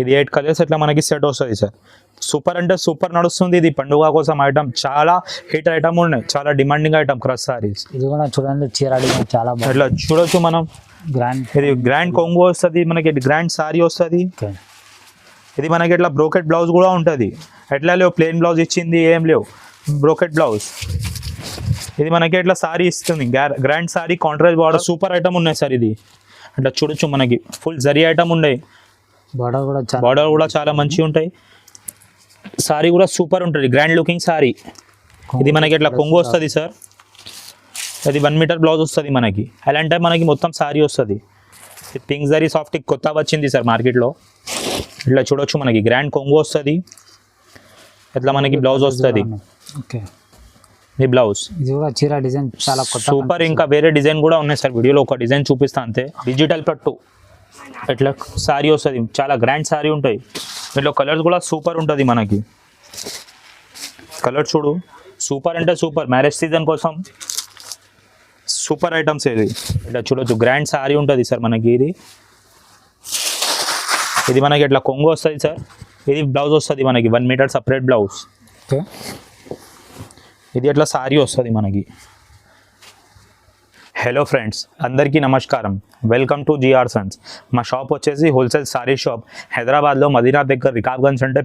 ఇది 8 కలర్స్ ఇట్లా మనకి సెట్ వస్తుంది సార్. సూపర్ అంటే సూపర్ నడుస్తుంది. ఇది పండుగ కోసం ఐటమ్, చాలా హిట్ ఐటమ్ ఉన్నాయి, చాలా డిమాండింగ్ ఐటమ్ క్రష్ సారీస్. ఇది కూడా చూడండి చీర డిజైన్ చాలా బాగుంది. ఇట్లా చూడొచ్చు మనం. గ్రాండ్ ఇది గ్రాండ్ కొంగు వస్తుంది మనకి, గ్రాండ్ సారీ వస్తుంది. ఇది మనకి ఇట్లా బ్రోకెట్ బ్లౌజ్ కూడా ఉంటుంది. ఎట్లా లేవు ప్లెయిన్ బ్లౌజ్ ఇచ్చింది ఏం లేవు, బ్రోకెట్ బ్లౌజ్. ఇది మనకి ఇట్లా సారీ ఇస్తుంది, grand sorry contrast border. Super item ఉన్నాయి సార్. ఇది అట్లా చూడొచ్చు మనకి ఫుల్ జరీ ఐటమ్ ఉన్నాయి. బార్డర్ కూడా చాలా మంచిగా ఉంటాయి. సారీ కూడా సూపర్ ఉంటుంది, గ్రాండ్ లుకింగ్ సారీ. ఇది మనకి ఇట్లా కొంగు వస్తుంది సార్. అది 1 మీటర్ బ్లౌజ్ వస్తుంది మనకి. అలాంటి మనకి మొత్తం సారీ వస్తుంది. పింక్ జరీ సాఫ్ట్ కొత్త వచ్చింది సార్ మార్కెట్లో. ఇట్లా చూడొచ్చు మనకి గ్రాండ్ కొంగు వస్తుంది. ఇట్లా మనకి బ్లౌజ్ వస్తుంది. ఈ బ్లౌజ్ ఇది కూడా చీర డిజైన్ చాలా కొత్త సూపర్. ఇంకా వేరే డిజైన్ కూడా ఉన్నాయి సార్, వీడియోలో ఒక డిజైన్ చూపిస్తా అంతే. డిజిటల్ పట్టు ఇట్లా సారీ వస్తుంది, చాలా గ్రాండ్ సారీ ఉంటాయి. వీటిలో కలర్స్ కూడా సూపర్ ఉంటుంది మనకి. కలర్ చూడు, సూపర్ అంటే సూపర్. మ్యారేజ్ సీజన్ కోసం సూపర్ ఐటమ్స్ ఇది. ఇట్లా చూడొచ్చు గ్రాండ్ సారీ ఉంటుంది సార్ మనకి. ఇది మనకి ఇట్లా కొంగు వస్తుంది సార్. ఇది బ్లౌజ్ వస్తుంది మనకి 1 మీటర్ సపరేట్ బ్లౌజ్. ఇది అట్లా సారీ వస్తుంది మనకి. హలో ఫ్రెండ్స్, అందరికీ నమస్కారం. Welcome to G R Sons. మా షాప్ వచ్చేసి హోల్సేల్ సారీ షాప్. హైదరాబాద్లో మదీనా దగ్గర రికాబ్గంజ్ అంటే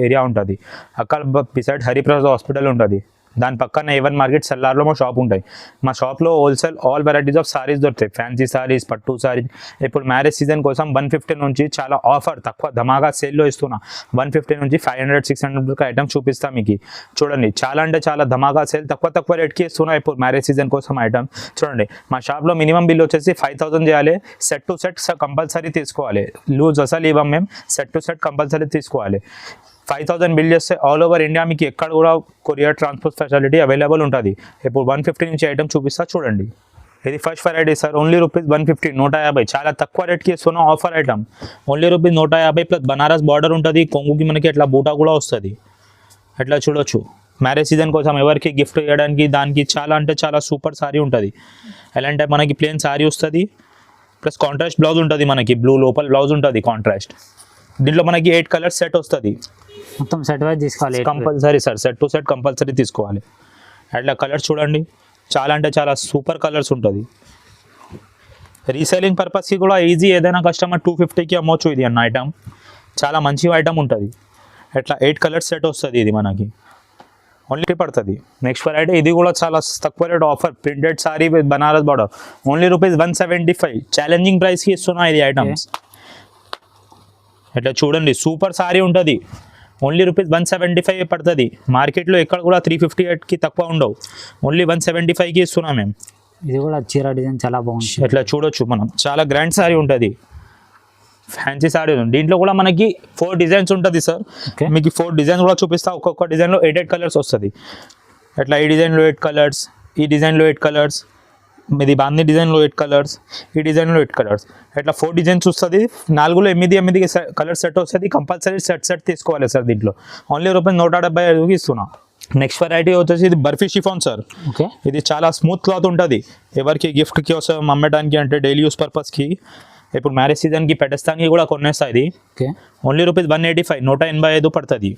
ఏరియా ఉంటుంది. అక్కడ బిసైడ్ హరిప్రసాద్ హాస్పిటల్ ఉంటుంది. దాని పక్కన A1 మార్కెట్ సెల్లార్లో మా షాప్ ఉంటాయి. మా షాప్లో wholesale all varieties of saris దొరుకుతాయి. ఫ్యాన్సీ సారీస్, పట్టు సారీస్. ఇప్పుడు మ్యారేజ్ సీజన్ కోసం 150 నుంచి చాలా ఆఫర్ తక్కువ ధమాగా సేల్లో ఇస్తున్నా. 150 నుంచి 500-600 ఐటమ్స్ చూపిస్తాం మీకు. చూడండి, చాలా అంటే చాలా ధమాగా సేల్ తక్కువ రేట్కి ఇస్తున్నా ఇప్పుడు మ్యారేజ్ సీజన్ కోసం ఐటమ్. చూడండి, మా షాప్లో మినిమం బిల్ వచ్చేసి 5000 చేయాలి. సెట్ టు సెట్ కంపల్సరీ తీసుకోవాలి. లూజ్ అసలు ఇవ్వం మేము, సెట్ టు సెట్ కంపల్సరీ తీసుకోవాలి. 5000 బిల్ చేస్తే ఆల్ ఓవర్ ఇండియా మీకు ఎక్కడ కూడా కొరియర్ ట్రాన్స్పోర్ట్ ఫెసిలిటీ అవైలబుల్ ఉంటుంది. ఇప్పుడు 150 నుంచి ఐటమ్ చూపిస్తా చూడండి. ఇది ఫస్ట్ వెరైటీ సార్. ఓన్లీ ₹150, 150. చాలా తక్కువ రేట్కి ఇస్తున్న offer item. Only ₹150 plus Banaras border ఉంటుంది. కొంగుకి మనకి ఇట్లా బూటా కూడా వస్తుంది. అట్లా చూడొచ్చు. మ్యారేజ్ సీజన్ కోసం ఎవరికి గిఫ్ట్ చేయడానికి దానికి చాలా అంటే చాలా సూపర్ సారీ ఉంటుంది. ఎలాంటి మనకి ప్లెయిన్ సారీ వస్తుంది ప్లస్ కాంట్రాస్ట్ బ్లౌజ్ ఉంటుంది మనకి. బ్లూ లోపల బ్లౌజ్ ఉంటుంది కాంట్రాస్ట్. దీంట్లో మనకి 8 కలర్స్ సెట్ వస్తుంది. మొత్తం సెట్ వైజ్ తీసుకోవాలి compulsory sir. Set to set compulsory తీసుకోవాలి. అట్లా కలర్స్ చూడండి, చాలా అంటే చాలా సూపర్ కలర్స్ ఉంటుంది. రీసేలింగ్ పర్పస్కి కూడా ఈజీ. ఏదైనా కస్టమర్ 250కి అమ్మొచ్చు ఇది అన్న ఐటమ్. చాలా మంచి ఐటమ్ ఉంటుంది. అట్లా 8 కలర్స్ సెట్ వస్తుంది. ఇది మనకి ఓన్లీ పడుతుంది. నెక్స్ట్ వెరైటీ ఇది కూడా చాలా తక్కువ rate offer. Printed sorry with Banaras border. Only ₹175. Challenging ప్రైస్కి ఇస్తున్నా ఇది ఐటమ్స్. అట్లా చూడండి, సూపర్ సారీ ఉంటుంది. ఓన్లీ ₹175 పడుతుంది. మార్కెట్లో ఎక్కడ కూడా 358కి తక్కువ ఉండవు. ఓన్లీ 175కి ఇస్తున్నాం మేము. ఇది కూడా చీర డిజైన్ చాలా బాగుంది. అట్లా చూడొచ్చు మనం, చాలా గ్రాండ్ సారీ ఉంటుంది. ఫ్యాన్సీ సారీ ఉంది. దీంట్లో కూడా మనకి 4 డిజైన్స్ ఉంటుంది సార్. మీకు 4 డిజైన్స్ కూడా చూపిస్తా. ఒక్కొక్క డిజైన్లో 8 కలర్స్ వస్తుంది. అట్లా ఈ డిజైన్లో 8 కలర్స్, ఈ డిజైన్లో 8 కలర్స్, ఇది బాందీ డిజైన్లో 8 కలర్స్, ఈ డిజైన్లో 8 కలర్స్. అట్లా 4 డిజైన్స్ వస్తుంది. 4లో 8 కలర్ సెట్ వస్తుంది. కంపల్సరీ సెట్ తీసుకోవాలి సార్. దీంట్లో ఓన్లీ ₹175కి ఇస్తున్నా. నెక్స్ట్ వెరైటీ వచ్చేసి ఇది బర్ఫీ షిఫాన్ సార్. ఇది చాలా స్మూత్ క్లాత్ ఉంటుంది. ఎవరికి గిఫ్ట్కి వస్తుంది అమ్మడానికి అంటే డైలీ యూస్ పర్పస్కి. ఇప్పుడు మ్యారేజ్ సీజన్కి పెట్టేస్తానికి కూడా కొనేస్తా. ఇది ఓన్లీ ₹185, 185 పడుతుంది.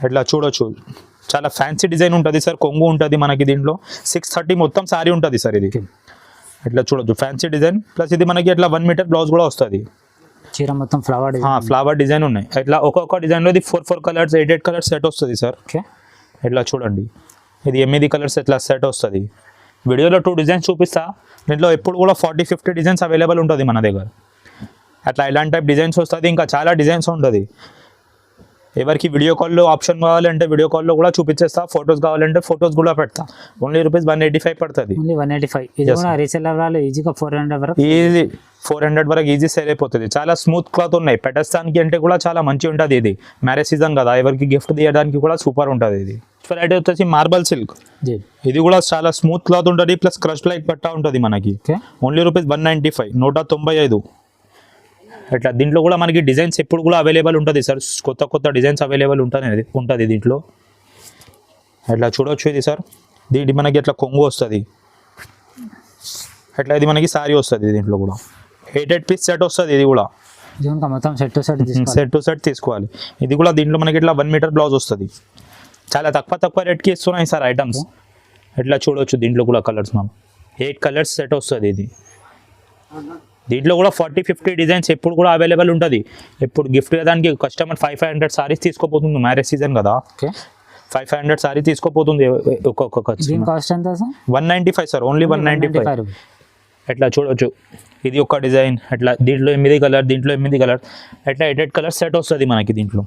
అట్లా చూడొచ్చు, చాలా ఫ్యాన్సీ డిజైన్ ఉంటుంది సార్. కొంగు ఉంటుంది మనకి. దీంట్లో 630 మొత్తం సారీ ఉంటుంది సార్. ఇది ఇట్లా చూడొచ్చు, ఫ్యాన్సీ డిజైన్ ప్లస్ ఇది మనకి ఇట్లా 1 మీటర్ బ్లౌజ్ కూడా వస్తుంది. చీర మొత్తం ఫ్లవర్ డిజైన్ ఉన్నాయి. ఇట్లా ఒక్కొక్క డిజైన్లో ఇది 4 కలర్స్, 8 కలర్స్ సెట్ వస్తుంది సార్. ఇట్లా చూడండి, ఇది 8 కలర్స్ ఇట్లా సెట్ వస్తుంది. వీడియోలో 2 డిజైన్స్ చూపిస్తా. దీంట్లో ఎప్పుడు కూడా 40-50 డిజైన్స్ అవైలబుల్ ఉంటుంది మన దగ్గర. అట్లా ఇలాంటి టైప్ డిజైన్స్ వస్తుంది. ఇంకా చాలా డిజైన్స్ ఉంటుంది. ఎవరికి వీడియో కాల్లో ఆప్షన్ కావాలంటే వీడియో కాల్లో కూడా చూపించేస్తా. ఫొటోస్ కావాలంటే ఫొటోస్ కూడా పెడతా. ఓన్లీ ₹185 పడుతుంది. రీసెల్లర్ వాళ్ళు ఈజీగా 400 వరకు ఈజీ 400 వరకు ఈజీ సేల్ అయిపోతుంది. చాలా స్మూత్ క్లాత్ ఉన్నాయి. పెట్టేస్తానికి అంటే కూడా చాలా మంచిగా ఉంటుంది. ఇది మ్యారేజ్ సీజన్ కదా, ఎవరికి గిఫ్ట్ తీయడానికి కూడా సూపర్ ఉంటుంది. ఇది వెరైటీ వచ్చేసి మార్బల్ సిల్క్. ఇది కూడా చాలా స్మూత్ క్లాత్ ఉంటుంది ప్లస్ క్రష్ లైట్ పట్టా ఉంటుంది మనకి. ఓన్లీ ₹195, 195. అట్లా దీంట్లో కూడా మనకి డిజైన్స్ ఎప్పుడు కూడా అవైలబుల్ ఉంటుంది సార్. కొత్త డిజైన్స్ అవైలబుల్ ఉంటుంది దీంట్లో. అట్లా చూడొచ్చు. ఇది సార్, దీంట్లో మనకి అట్లా కొంగు వస్తుంది. అట్లా ఇది మనకి సారీ వస్తుంది. దీంట్లో కూడా 8 పీస్ సెట్ వస్తుంది. ఇది కూడా ఇది కనుక మొత్తం సెట్ టు సెట్ తీసుకోవాలి. సెట్ టు సెట్ తీసుకోవాలి. ఇది కూడా దీంట్లో మనకి ఇట్లా 1 మీటర్ బ్లౌజ్ వస్తుంది. చాలా తక్కువ రేట్కి ఇస్తున్నాయి సార్ ఐటమ్స్. ఇట్లా చూడవచ్చు దీంట్లో కూడా కలర్స్ మనం 8 కలర్స్ సెట్ వస్తుంది. ఇది దీంట్లో కూడా 40-50 డిజైన్స్ ఎప్పుడు కూడా అవైలబుల్ ఉంటుంది. ఎప్పుడు గిఫ్ట్ దానికి కస్టమర్ 500 సారీస్ తీసుకోపోతుంది. మ్యారేజ్ సీజన్ కదా, ఓకే 500 సారీ తీసుకోపోతుంది ఒక్కొక్క. దీని కాస్ట్ ఎంత సార్? 195 sir, only 195. రూపీస్. ఎట్లా చూడవచ్చు. ఇది ఒక డిజైన్, అట్లా దీంట్లో 8 కలర్, దీంట్లో 8 కలర్, అట్లా 8 కలర్ సెట్ వస్తుంది మనకి దీంట్లో.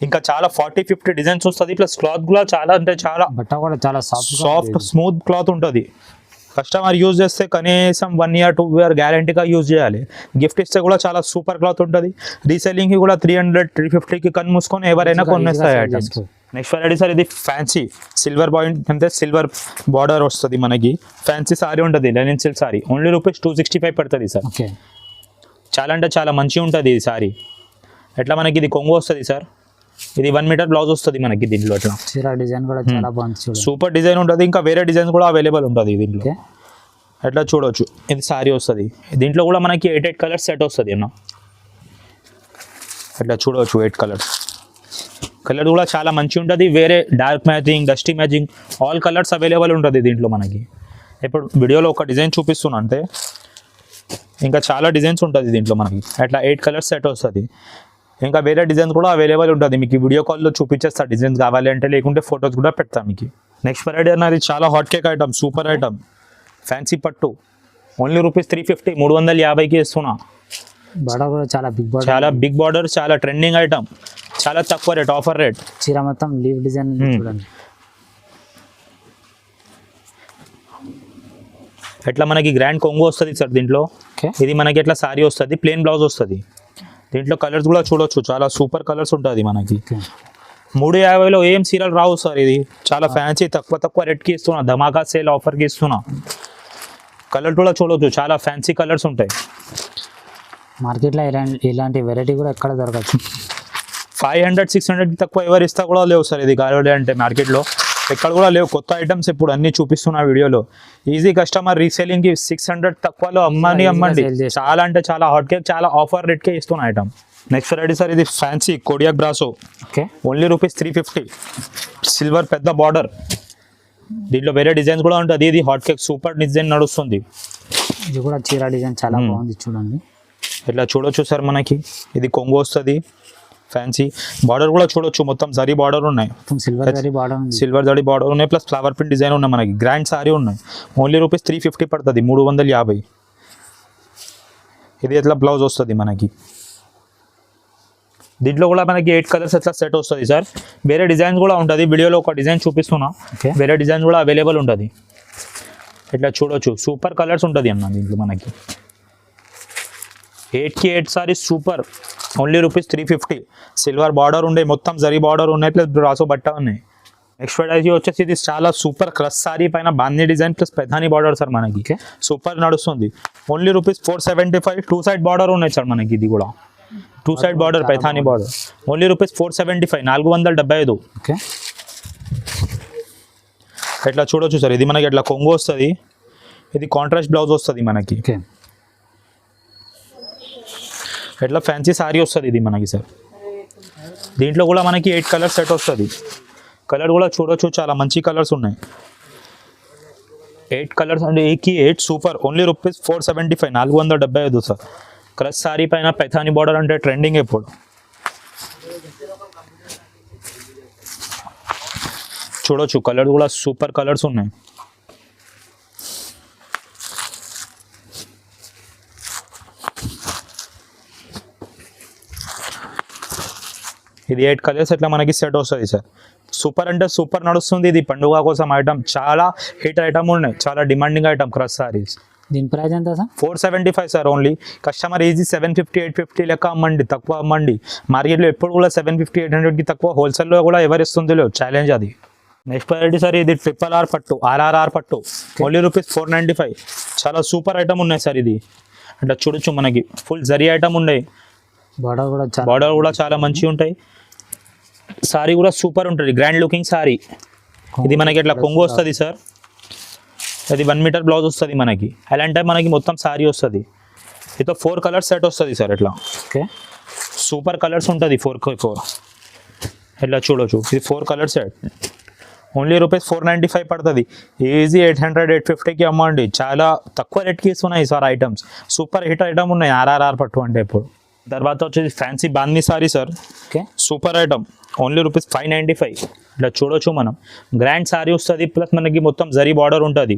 ఇంకా చాలా 40-50 డిజైన్స్ వస్తుంది. ప్లస్ క్లాత్ కూడా చాలా అంటే చాలా బట్ట కూడా చాలా సాఫ్ట్ స్మూత్ క్లాత్ ఉంటుంది. కస్టమర్ యూజ్ చేస్తే కనీసం 1 year 2 year గ్యారంటీగా యూజ్ చేయాలి. గిఫ్ట్ ఇస్తే కూడా చాలా సూపర్ క్లాత్ ఉంటుంది. రీసెల్లింగ్కి కూడా 300-350కి కన్ను మూసుకొని ఎవరైనా కొనేస్తాయి ఐటమ్స్. నెక్స్ట్ వెరైటీ సార్, ఇది ఫ్యాన్సీ సిల్వర్ పాయింట్ అంటే సిల్వర్ బార్డర్ వస్తుంది మనకి. ఫ్యాన్సీ సారీ ఉంటుంది, Lenin silk sorry. Only rupees 265 పడుతుంది సార్. ఓకే చాలా అంటే చాలా మంచిగా ఉంటుంది ఈ సారీ. ఎట్లా మనకి ఇది కొంగు వస్తుంది సార్. ఇది 1 మీటర్ బ్లౌజ్ వస్తుంది మనకి దీంట్లో. అట్లా చీర డిజైన్ కూడా చాలా బాగుంది చూడండి. సూపర్ డిజైన్ ఉంటుంది. ఇంకా వేరే డిజైన్స్ కూడా అవైలబుల్ ఉంటుంది దీంట్లో. ఓకే ఎట్లా చూడవచ్చు. ఇది సారీ వస్తుంది. దీంట్లో కూడా మనకి 8 కలర్స్ సెట్ వస్తుంది అన్న. అట్లా చూడవచ్చు 8 కలర్స్. కలర్ కూడా చాలా మంచిగా ఉంటుంది. వేరే dark matching, dusty matching, all colours available ఉంటుంది దీంట్లో మనకి. ఇప్పుడు వీడియోలో ఒక డిజైన్ చూపిస్తున్నా అంటే ఇంకా చాలా డిజైన్స్ ఉంటుంది దీంట్లో మనకి. అట్లా 8 కలర్స్ సెట్ వస్తుంది. ఇంకా వేరే డిజైన్స్ కూడా అవైలబుల్ ఉంటుంది. మీకు వీడియో కాల్లో చూపించేస్తా డిజైన్స్ కావాలి అంటే, లేకుంటే ఫొటోస్ కూడా పెడతాను మీకు. నెక్స్ట్ వెరైటీ అన్నది చాలా hot cake item, super item, fancy పట్టు. ఓన్లీ రూపీస్ 350, 350కి ఇస్తున్నా. బార్డర్ కూడా చాలా బిగ్ బార్డర్, చాలా బిగ్ బార్డర్, చాలా ట్రెండింగ్ ఐటమ్, చాలా తక్కువ రేట్, ఆఫర్ రేట్. చీర మొత్తం లీవ్ డిజైన్ చూడండి. ఎట్లా మనకి గ్రాండ్ కొంగు వస్తుంది సార్ దీంట్లో. ఓకే ఇది మనకి ఎట్లా సారీ వస్తుంది, ప్లెయిన్ బ్లౌజ్ వస్తుంది. దీంట్లో కలర్స్ కూడా చూడొచ్చు, చాలా సూపర్ కలర్స్ ఉంటుంది మనకి. 350లో ఏం సీరియల్ రావు సార్. ఇది చాలా ఫ్యాన్సీ, తక్కువ రేట్కి ఇస్తున్నా, ధమాకా సేల్ ఆఫర్కి ఇస్తున్నా. కలర్ కూడా చూడొచ్చు, చాలా ఫ్యాన్సీ కలర్స్ ఉంటాయి. మార్కెట్లో ఇలాంటి వెరైటీ కూడా ఎక్కడ దొరకచ్చు. 500-600కి తక్కువ ఎవరు ఇస్తా కూడా లేవు సార్. ఇది కావాలి అంటే మార్కెట్లో ఎక్కడ కూడా లేవు. కొత్త ఐటమ్స్ ఇప్పుడు అన్ని చూపిస్తున్నా వీడియోలో. ఈజీ కస్టమర్ రీసేలింగ్కి 600 తక్కువలో అమ్మండి. చాలా అంటే చాలా హాట్ కేక్, చాలా ఆఫర్ రేట్కే ఇస్తున్నా ఐటమ్. నెక్స్ట్ వెరైటీ సార్, ఇది fancy Kodiak brasso. Okay only rupees 350. Silver పెద్ద బార్డర్. దీంట్లో వేరే డిజైన్స్ కూడా ఉంటుంది. ఇది హాట్ కేక్ సూపర్ డిజైన్ నడుస్తుంది. ఇది కూడా చీర డిజైన్ చాలా బాగుంది చూడండి. ఇట్లా చూడొచ్చు సార్ మనకి. ఇది కొంగు వస్తుంది, ఫ్యాన్సీ బార్డర్ కూడా చూడొచ్చు. మొత్తం జరీ బార్డర్ ఉన్నాయి, సిల్వర్ జరీ బార్డర్ ఉంది, సిల్వర్ జరీ బార్డర్ ఉన్నాయి. ప్లస్ ఫ్లవర్ ప్రింట్ డిజైన్ ఉన్నాయి మనకి. గ్రాండ్ సారీ ఉన్నాయి. ఓన్లీ రూపీస్ 350 పడుతుంది, 350. ఇది ఎట్లా బ్లౌజ్ వస్తుంది మనకి. దీంట్లో కూడా మనకి 8 కలర్స్ ఎట్లా సెట్ వస్తుంది సార్. వేరే డిజైన్స్ కూడా ఉంటుంది. వీడియోలో ఒక డిజైన్ చూపిస్తున్నా, వేరే డిజైన్ కూడా అవైలబుల్ ఉంటుంది. ఇట్లా చూడొచ్చు, సూపర్ కలర్స్ ఉంటుంది అన్న దీంట్లో మనకి. 8కి 8 saris super. Only rupees 350. Silver border ఉండే, మొత్తం జరీ బార్డర్ ఉన్నాయి, ప్లస్ బ్రాసో బట్ట ఉన్నాయి. నెక్స్ట్ వెరైటీ వచ్చేసి ఇది చాలా సూపర్ క్రష్ సారీ పైన బాందీ డిజైన్ ప్లస్ పెదాని బార్డర్ సార్ మనకి. సూపర్ నడుస్తుంది. Only rupees 475. 2 సైడ్ బార్డర్ ఉన్నాయి సార్ మనకి. ఇది కూడా 2 side border, Paithani border. Only rupees 475, 475. Okay ఇట్లా చూడొచ్చు సార్. ఇది మనకి ఇట్లా కొంగు వస్తుంది. ఇది కాంట్రాస్ట్ బ్లౌజ్ వస్తుంది మనకి. ఓకే ఎట్లా ఫ్యాన్సీ సారీ వస్తుంది ఇది మనకి సార్. దీంట్లో కూడా మనకి 8 కలర్స్ సెట్ వస్తుంది. కలర్ కూడా చూడొచ్చు, చాలా మంచి కలర్స్ ఉన్నాయి. 8 కలర్స్ అంటే 8కి 8 super. Only rupees 475, 475 sir. Crush sorry పైన పైథానీ బార్డర్ అంటే ట్రెండింగ్ ఎప్పుడు. చూడొచ్చు, కలర్ కూడా సూపర్ కలర్స్ ఉన్నాయి. ఇది 8 కలర్స్ ఎట్లా మనకి సెట్ వస్తుంది సార్. సూపర్ అంటే సూపర్ నడుస్తుంది. ఇది పండుగ కోసం ఐటమ్, చాలా హిట్ ఐటమ్ ఉన్నాయి, చాలా డిమాండింగ్ ఐటమ్ క్రష్ సారీస్. దీని ప్రైస్ ఎంత sir? 475 sir. Only customer easy 750, 850 లెక్క అమ్మండి, తక్కువ అమ్మండి. మార్కెట్లో ఎప్పుడు కూడా 750, 800కి తక్కువ. హోల్సేల్లో కూడా ఎవరు ఇస్తుంది లేదు, ఛాలెంజ్ అది. నెక్స్ట్ వెరైటీ సార్, ఇది RRR పట్టు, RRR పట్టు. Only rupees 495. చాలా సూపర్ ఐటమ్ ఉన్నాయి సార్. ఇది అంటే చూడొచ్చు మనకి ఫుల్ జరీ ఐటమ్ ఉన్నాయి. బార్డర్ కూడా చాలా మంచిగా ఉంటాయి. సారీ కూడా సూపర్ ఉంటుంది, గ్రాండ్ లుకింగ్ సారీ. ఇది మనకి ఇట్లా కొంగు వస్తుంది సార్. అది 1 మీటర్ బ్లౌజ్ వస్తుంది మనకి. అలాంటి మనకి మొత్తం సారీ వస్తుంది. ఇదో 4 కలర్స్ సెట్ వస్తుంది సార్ ఇట్లా ఓకే సూపర్ కలర్స్ ఉంటుంది 4x4 ఇట్లా చూడొచ్చు ఇది 4 కలర్ సెట్ ఓన్లీ రూపీస్ 495 పడుతుంది ఈజీ 800-850కి అమ్మండి చాలా తక్కువ రేట్కి ఇస్తున్నాయి sir items super hit item ఉన్నాయి ఆర్ఆర్ఆర్ పట్టు అంటే ఇప్పుడు తర్వాత వచ్చేసి ఫ్యాన్సీ బాందీ sari sir okay super item only rupees 595 ఇట్లా చూడొచ్చు మనం గ్రాండ్ సారీ వస్తుంది ప్లస్ మనకి మొత్తం జరీ బార్డర్ ఉంటుంది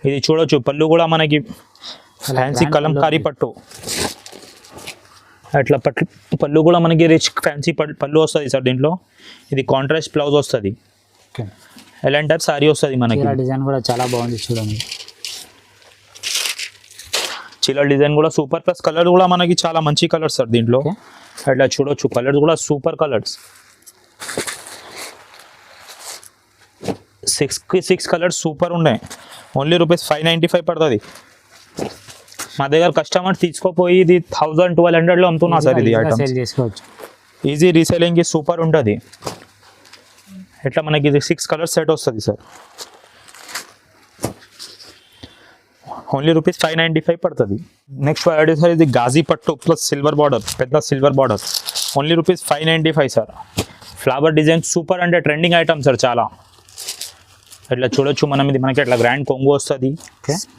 ఇది చూడొచ్చు పళ్ళు కూడా మనకి ఫ్యాన్సీ కలంకారీ పట్టు అట్లా పళ్ళు కూడా మనకి రిచ్ ఫ్యాన్సీ పళ్ళు వస్తుంది సార్ దీంట్లో ఇది కాంట్రాస్ట్ బ్లౌజ్ వస్తుంది ఓకే ఎలాంటి టైప్ సారీ వస్తుంది మనకి డిజైన్ కూడా చాలా బాగుంది చూడండి చీల డిజైన్ కూడా సూపర్ ప్లస్ కలర్ కూడా మనకి చాలా మంచి కలర్స్ సార్ దీంట్లో అట్లా చూడొచ్చు కలర్స్ కూడా సూపర్ కలర్స్ 6 కలర్స్ సూపర్ ఉన్నాయి ఓన్లీ రూపీస్ 595 పడుతుంది మా దగ్గర కస్టమర్ తీసుకోపోయి ఇది 1000-1200లో అమ్ముతున్నా సార్ ఇది ఐటమ్ సేల్ చేసుకోవచ్చు ఈజీ రీసేలింగ్కి సూపర్ ఉంటుంది ఇట్లా మనకి ఇది 6 కలర్స్ సెట్ వస్తుంది సార్ ఓన్లీ రూపీస్ 595 పడుతుంది నెక్స్ట్ వెరైటీ సార్ ఇది గాజీ పట్టు ప్లస్ సిల్వర్ బార్డర్ పెద్ద silver border only rupees 595 sir flower design super అంటే ట్రెండింగ్ ఐటమ్ సార్ చాలా ఇట్లా చూడొచ్చు మనం ఇది మనకి ఇట్లా గ్రాండ్ కొంగు వస్తుంది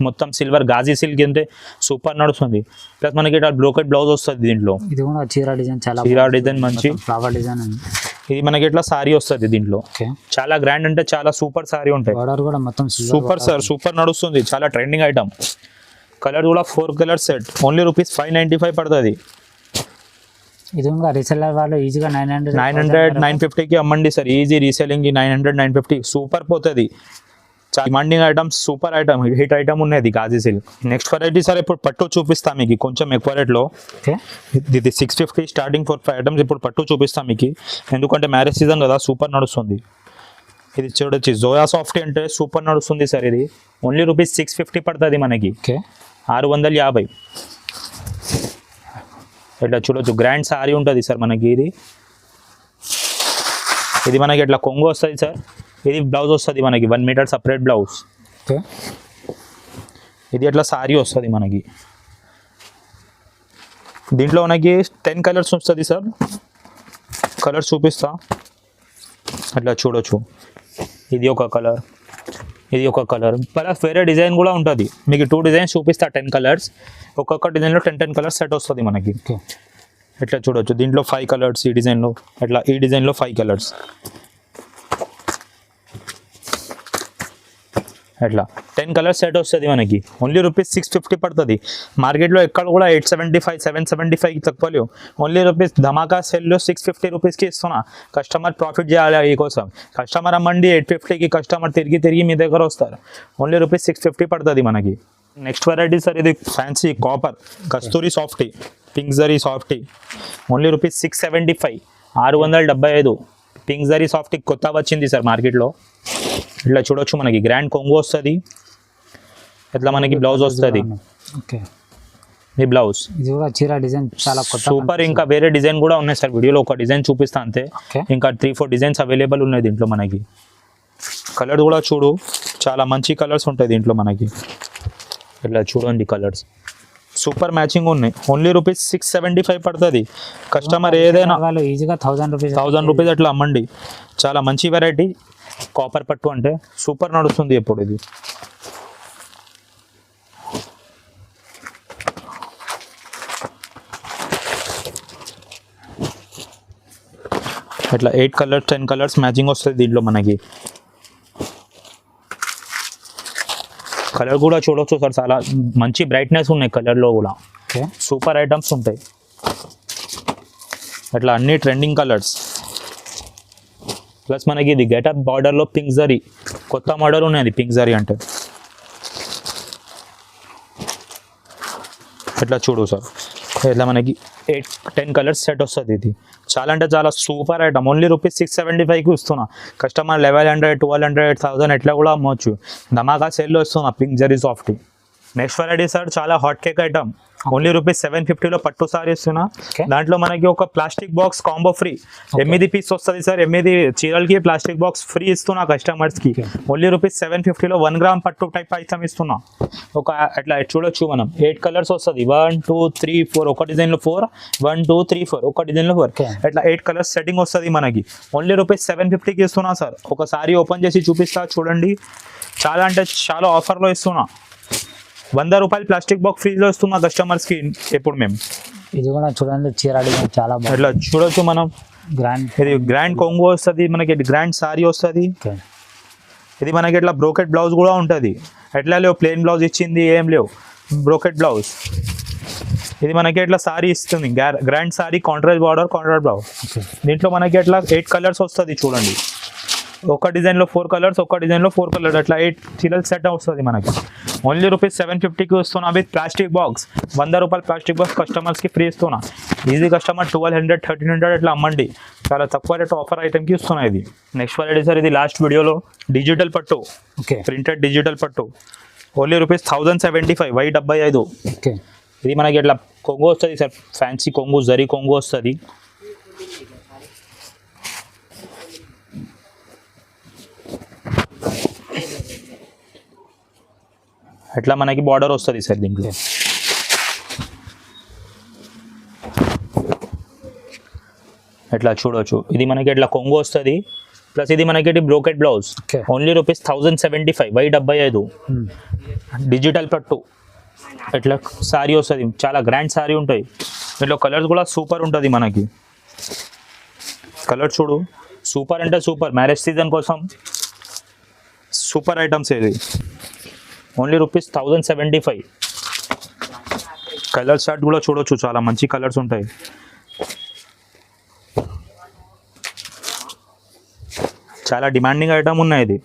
మొత్తం సిల్వర్ గాజీ సిల్క్ అంటే సూపర్ నడుస్తుంది ప్లస్ మనకి ఇట్లా బ్రోకెట్ బ్లౌజ్ వస్తుంది దీంట్లో ఇది కూడా చీర డిజైన్ చాలా చీర డిజైన్ మంచి ఫ్లవర్ డిజైన్ ఉంది ఇది మనకి ఇట్లా సారీ వస్తుంది దీంట్లో ఓకే చాలా గ్రాండ్ అంటే చాలా సూపర్ సారీ ఉంటాయి బార్డర్ కూడా మొత్తం సూపర్ సార్ సూపర్ నడుస్తుంది చాలా ట్రెండింగ్ ఐటమ్ కలర్ కూడా 4 కలర్ సెట్ ఓన్లీ రూపీస్ 595 పడుతుంది ఇది ఇంకా రీసెల్లర్ వాళ్ళు ఈజీగా 900-950కి అమ్మండి సార్ ఈజీ రీసెలింగ్ 900-950 సూపర్ పోతుంది demanding items super item hit item ఉన్నది గాజీ సిల్క్ నెక్స్ట్ వెరైటీ సార్ ఇప్పుడు పట్టు చూపిస్తాం మీకు కొంచెం ఎక్కువ రేట్లో ఓకే ఇది 650 స్టార్టింగ్ 4-5 ఐటమ్స్ ఇప్పుడు పట్టు చూపిస్తాం మీకు ఎందుకంటే మ్యారేజ్ సీజన్ కదా సూపర్ నడుస్తుంది ఇది చూడొచ్చు జోయా సాఫ్ట్ అంటే సూపర్ నడుస్తుంది సార్ ఇది ఓన్లీ రూపీస్ 650 పడుతుంది మనకి ఓకే 650 ఇట్లా చూడొచ్చు గ్రాండ్ సారీ ఉంటుంది సార్ మనకి ఇది మనకి ఇట్లా కొంగు వస్తుంది సార్ ఇది బ్లౌజ్ వస్తుంది మనకి 1 మీటర్ సపరేట్ బ్లౌజ్ ఓకే ఇది అట్లా సారీ వస్తుంది మనకి దీంట్లో మనకి 10 కలర్స్ వస్తుంది సార్ కలర్స్ చూపిస్తా అట్లా చూడొచ్చు ఇది ఒక కలర్ ఇది ఒక కలర్ ప్లస్ వేరే డిజైన్ కూడా ఉంటుంది మీకు 2 డిజైన్స్ చూపిస్తా 10 కలర్స్ ఒక్కొక్క డిజైన్లో 10 కలర్స్ సెట్ వస్తుంది మనకి ఓకే ఇట్లా చూడొచ్చు దీంట్లో 5 కలర్స్ ఈ డిజైన్లో అట్లా ఈ డిజైన్లో 5 కలర్స్ అట్లా 10 కలర్స్ సెట్ వస్తుంది మనకి ఓన్లీ రూపీస్ 650 పడుతుంది మార్కెట్లో ఎక్కడ కూడా 875-775 తక్కువ లేవు ఓన్లీ రూపీస్ ధమాకా సెల్లో 650 రూపీస్కి ఇస్తున్నా కస్టమర్ ప్రాఫిట్ చేయాలి ఈ కోసం కస్టమర్ అమ్మండి 850కి కస్టమర్ తిరిగి మీ దగ్గర వస్తారు ఓన్లీ రూపీస్ 650 పడుతుంది మనకి నెక్స్ట్ వెరైటీ సార్ ఇది fancy copper Kasturi softy pink జరీ సాఫ్టీ ఓన్లీ రూపీస్ 675 675 పింక్ జరీ సాఫ్టీ కొత్త వచ్చింది సార్ మార్కెట్లో ఇట్లా చూడొచ్చు మనకి గ్రాండ్ కొంగు వస్తుంది ఇట్లా మనకి బ్లౌజ్ వస్తుంది ఓకే ఈ బ్లౌజ్ ఇది కూడా చీర డిజైన్ చాలా కొత్త సూపర్ ఇంకా వేరే డిజైన్ కూడా ఉన్నాయి సార్ వీడియోలో ఒక డిజైన్ చూపిస్తా అంతే ఓకే ఇంకా 3-4 డిజైన్స్ అవైలబుల్ ఉన్నాయి దీంట్లో మనకి కలర్ కూడా చూడు చాలా మంచి కలర్స్ ఉంటాయి దీంట్లో మనకి ఇట్లా చూడండి కలర్స్ సూపర్ మ్యాచింగ్ ఉన్నాయి ఓన్లీ రూపీస్ 675 పడుతుంది కస్టమర్ ఏదైనా వాళ్ళు ఈజీగా 1000 రూపీస్ అట్లా అమ్మండి చాలా మంచి వెరైటీ కాపర్ పట్టు అంటే సూపర్ నడుస్తుంది ఎప్పుడు ఇది అట్లా 8 కలర్స్ 10 కలర్స్ మ్యాచింగ్ వస్తుంది దీంట్లో మనకి కలర్ కూడా చూడొచ్చు సార్ చాలా మంచి బ్రైట్నెస్ ఉన్నాయి కలర్లో కూడా ఓకే సూపర్ ఐటమ్స్ ఉంటాయి అట్లా అన్ని ట్రెండింగ్ కలర్స్ ప్లస్ మనకి ఇది గెటప్ బార్డర్లో పింక్ జరీ కొత్త మోడల్ ఉన్నది పింక్ జరీ అంటే ఇట్లా చూడు సార్ ఇట్లా మనకి 8-10 కలర్స్ సెట్ వస్తుంది ఇది చాలా అంటే చాలా సూపర్ ఐటమ్ ఓన్లీ రూపీస్ 675కి ఇస్తున్నా కస్టమర్ 1100 1200 1000 ఎట్లా కూడా అమ్మవచ్చు ధమాకా సేల్లో ఇస్తున్నా పింక్ జరీ సాఫ్టీ నెక్స్ట్ వెరైటీ సార్ చాలా hot cake item only rupees 750లో పట్టు సారీ ఇస్తున్నా. Okay. దాంట్లో మనకి ఒక plastic box combo free 8 piece వస్తుంది సార్. 8 చీరలకి ప్లాస్టిక్ బాక్స్ ఫ్రీ ఇస్తున్నా కస్టమర్స్కి. ఓన్లీ రూపీస్ 750లో 1 గ్రామ్ పట్టు టైప్ ఐటమ్ ఇస్తున్నా. ఒక అట్లా చూడొచ్చు మనం 8 కలర్స్ వస్తుంది. 1 2 3 4 ఒక డిజైన్లో 4 1 2 3 4 ఒక డిజైన్లో 4 Okay. అట్లా 8 కలర్స్ సెట్టింగ్ వస్తుంది మనకి. ఓన్లీ రూపీస్ 750కి ఇస్తున్నా సార్. ఒక సారీ ఓపెన్ చేసి చూపిస్తా చూడండి. చాలా అంటే చాలా ఆఫర్లో ఇస్తున్నా. 100 రూపాయలు ప్లాస్టిక్ బాక్స్ ఫ్రీలో ఇస్తున్నా కస్టమర్స్కి ఎప్పుడు మేము. ఇది కూడా చూడండి చీర డిజైన్ చాలా బాగుంది. అట్లా చూడొచ్చు మనం. గ్రాండ్. ఇది గ్రాండ్ కొంగో వస్తుంది మనకి, గ్రాండ్ సారీ వస్తుంది. ఓకే. ఇది మనకి ఇట్లా బ్రోకెట్ బ్లౌజ్ కూడా ఉంటుంది. ఎట్లా లేవు ప్లెయిన్ బ్లౌజ్ ఇచ్చింది ఏం లేవు, బ్రోకెట్ బ్లౌజ్. ఇది మనకి ఎట్లా సారీ ఇస్తుంది, grand sorry contrast border contrast blouse. Okay. దీంట్లో మనకి ఎట్లా 8 కలర్స్ వస్తుంది చూడండి. ఒక డిజైన్లో 4 కలర్స్, ఒక డిజైన్లో 4 కలర్స్, అట్లా 8 చీరలు సెట్ వస్తుంది మనకి. ఓన్లీ రూపీస్ 750కి వస్తున్నా విత్ ప్లాస్టిక్ బాక్స్. 100 రూపాయలు ప్లాస్టిక్ బాక్స్ కస్టమర్స్కి ఫ్రీ ఇస్తున్నా. ఈజీ కస్టమర్ 1200 1300 అట్లా అమ్మండి. చాలా తక్కువ రేట్ ఆఫర్ ఐటమ్కి ఇస్తున్నా ఇది. నెక్స్ట్ వెరైటీ సార్, ఇది లాస్ట్ వీడియోలో డిజిటల్ పట్టు, ఓకే. ప్రింటెడ్ డిజిటల్ పట్టు. Only rupees 1075 75. ఓకే. ఇది మనకి ఇట్లా కొంగు వస్తుంది సార్, ఫ్యాన్సీ కొంగు, జరీ కొంగు వస్తుంది. అట్లా మనకి బార్డర్ వస్తుంది సార్ దీంట్లో. ఎట్లా చూడవచ్చు. ఇది మనకి ఇట్లా కొంగు వస్తుంది, ప్లస్ ఇది మనకి brocade blouse. Okay. Only rupees 1075 75. Digital పట్టు ఇట్లా సారీ వస్తుంది, చాలా గ్రాండ్ సారీ ఉంటాయి. దీంట్లో కలర్స్ కూడా సూపర్ ఉంటుంది మనకి. కలర్ చూడు, సూపర్ అంటే సూపర్. మ్యారేజ్ సీజన్ కోసం సూపర్ ఐటమ్స్ ఇది. Only rupees 1075. కలర్ చార్ట్ కూడా చూడొచ్చు, చాలా మంచి కలర్స్ ఉంటాయి. చాలా డిమాండింగ్ ఐటమ్ ఉన్నాయి ఇది.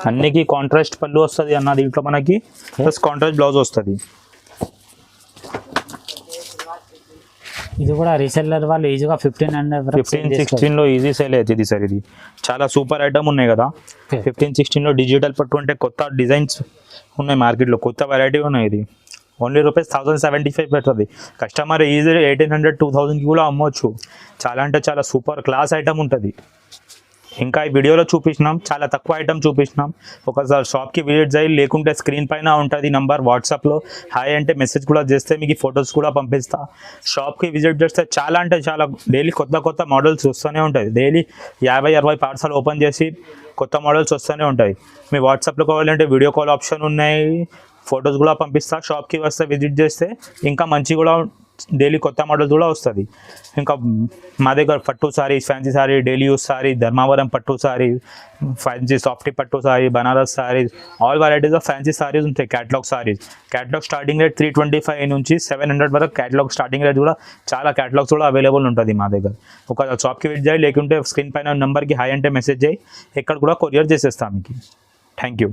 అన్నికి కాంట్రాస్ట్ పళ్ళు వస్తుంది అన్న దీంట్లో మనకి, ప్లస్ కాంట్రాస్ట్ బ్లౌజ్ వస్తుంది. ఇది కూడా రీసెల్లర్ వాళ్ళు ఈజీగా 15-16లో ఈజీ సేల్ అవుతుంది సార్. ఇది చాలా సూపర్ ఐటమ్ ఉన్నాయి కదా. 15-16లో డిజిటల్ పట్టు అంటే కొత్త డిజైన్స్ ఉన్నాయి మార్కెట్లో, కొత్త వెరైటీ ఉన్నాయి. ఇది ఓన్లీ రూపీస్ 1075 పెడుతుంది. కస్టమర్ ఈజీ 1800 2000కి కూడా అమ్మవచ్చు. చాలా అంటే చాలా సూపర్ క్లాస్ ఐటమ్ ఉంటుంది. ఇంకా ఈ వీడియోలో చూపించినాం, చాలా తక్కువ ఐటమ్ చూపించినాం. ఒకసారి షాప్కి విజిట్ చేయి, లేకుంటే స్క్రీన్ పైన ఉంటుంది నంబర్, వాట్సాప్లో హాయ్ అంటే మెసేజ్ కూడా చేస్తే మీకు ఫొటోస్ కూడా పంపిస్తా. షాప్కి విజిట్ చేస్తే చాలా అంటే చాలా డైలీ కొత్త మోడల్స్ వస్తూనే ఉంటాయి. డైలీ 50-60 పార్సల్ ఓపెన్ చేసి కొత్త మోడల్స్ వస్తూనే ఉంటాయి. మీ వాట్సాప్లో కావాలంటే వీడియో కాల్ ఆప్షన్ ఉన్నాయి, ఫొటోస్ కూడా పంపిస్తా. షాప్కి వస్తే విజిట్ చేస్తే ఇంకా మంచి కూడా డైలీ కొత్త మోడల్స్ కూడా వస్తుంది. ఇంకా మా దగ్గర పట్టు sari, fancy sari, daily use sari, Dharmavaram పట్టు సారీ, ఫ్యాన్సీ సాఫ్టీ పట్టు sari, Banaras saris, all varieties of fancy saris ఉంటాయి. Catalogue saris, catalogue starting rate 325 నుంచి 700 వరకు క్యాటలాగ్ స్టార్టింగ్ రేట్ కూడా చాలా క్యాటలాగ్స్ కూడా అవైలబుల్ ఉంటుంది మా దగ్గర. ఒక షాప్కి విజిట్ చేయి, లేకుంటే స్క్రీన్ పైన నెంబర్కి హాయ్ అంటే మెసేజ్ చేయి, ఎక్కడ కూడా కొరియర్ చేసేస్తాం మీకు. Thank you.